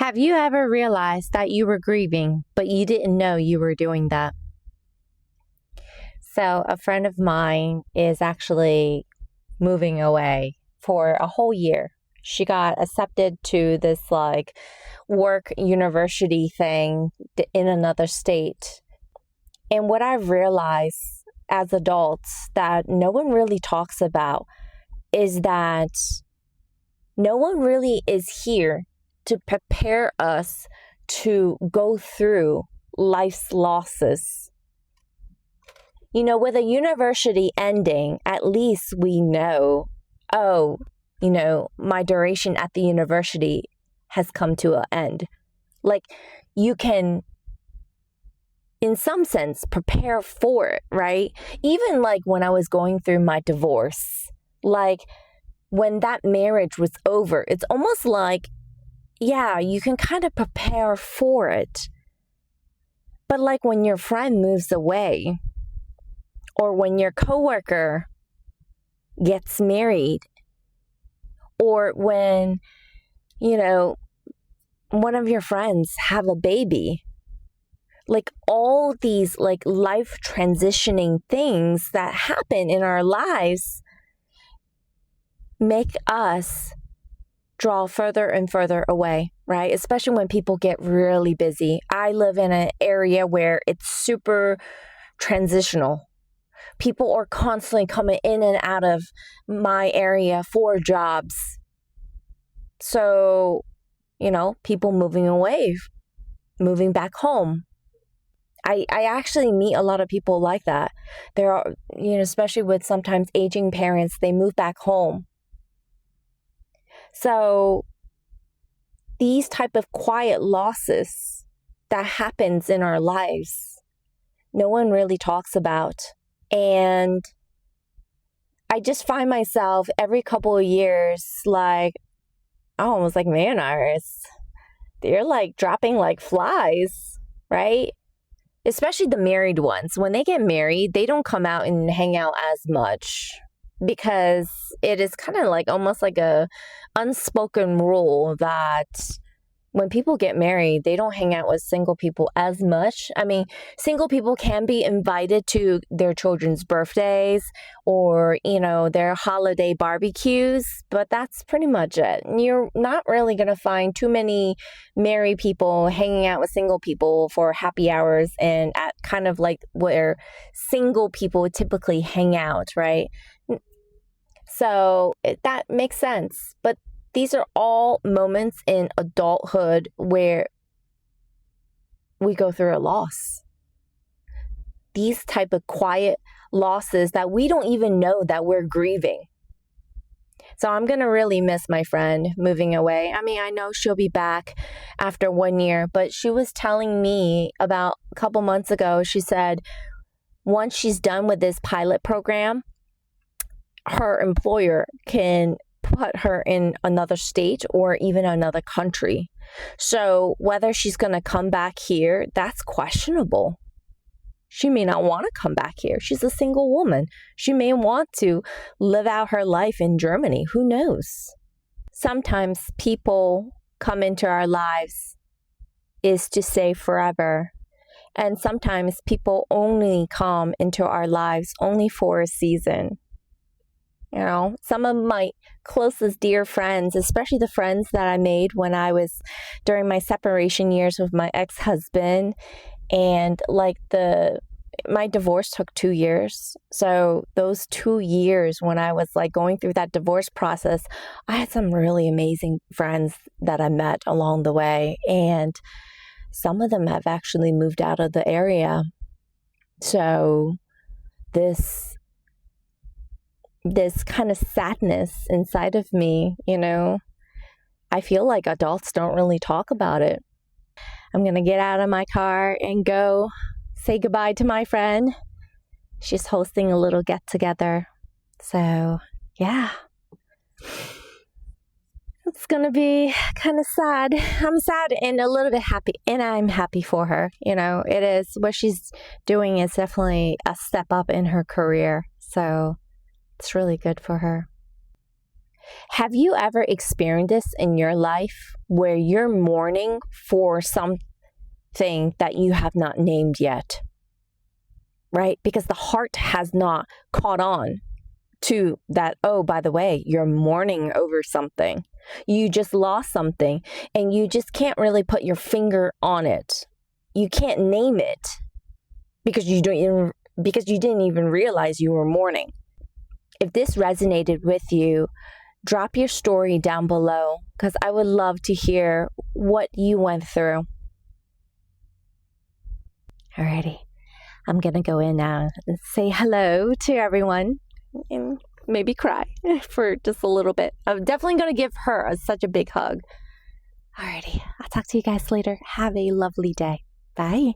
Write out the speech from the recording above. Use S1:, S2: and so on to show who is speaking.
S1: Have you ever realized that you were grieving, but you didn't know you were doing that? So, a friend of mine is actually moving away for a whole year. She got accepted to this work university thing in another state. And what I've realized as adults that no one really talks about is that no one really is here to prepare us to go through life's losses. With a university ending, at least we know, my duration at the university has come to an end. You can, in some sense, prepare for it, right? Even when I was going through my divorce, when that marriage was over, it's almost you can kind of prepare for it. But when your friend moves away, or when your coworker gets married, or when, one of your friends have a baby, all these life transitioning things that happen in our lives make us draw further and further away, right? Especially when people get really busy. I live in an area where it's super transitional. People are constantly coming in and out of my area for jobs. So, people moving away, moving back home. I actually meet a lot of people like that. There are, especially with sometimes aging parents, they move back home. So these type of quiet losses that happens in our lives, no one really talks about. And I just find myself every couple of years, almost like man hours. They're dropping like flies, right? Especially the married ones. When they get married, they don't come out and hang out as much, because it is kind of almost like a unspoken rule that when people get married, they don't hang out with single people as much. I mean, single people can be invited to their children's birthdays or, their holiday barbecues, but that's pretty much it. You're not really going to find too many married people hanging out with single people for happy hours and at kind of where single people typically hang out, right? So that makes sense. But these are all moments in adulthood where we go through a loss. These type of quiet losses that we don't even know that we're grieving. So I'm going to really miss my friend moving away. I mean, I know she'll be back after 1 year, but she was telling me about a couple months ago, she said once she's done with this pilot program, her employer can put her in another state or even another country. So whether she's going to come back here, that's questionable. She may not want to come back here. She's a single woman. She may want to live out her life in Germany. Who knows? Sometimes people come into our lives is to stay forever. And sometimes people only come into our lives only for a season. Some of my closest dear friends, especially the friends that I made when I was during my separation years with my ex-husband, and my divorce took 2 years. So those 2 years when I was going through that divorce process, I had some really amazing friends that I met along the way. And some of them have actually moved out of the area. So this kind of sadness inside of me, I feel like adults don't really talk about it. I'm going to get out of my car and go say goodbye to my friend. She's hosting a little get together. So, yeah. It's going to be kind of sad. I'm sad and a little bit happy, and I'm happy for her. It is what she's doing is definitely a step up in her career. So, it's really good for her. Have you ever experienced this in your life where you're mourning for something that you have not named yet? Right? Because the heart has not caught on to that, oh, by the way, you're mourning over something. You just lost something and you just can't really put your finger on it. You can't name it because you didn't even realize you were mourning. If this resonated with you, drop your story down below because I would love to hear what you went through. Alrighty, I'm going to go in now and say hello to everyone and maybe cry for just a little bit. I'm definitely going to give her such a big hug. Alrighty, I'll talk to you guys later. Have a lovely day. Bye.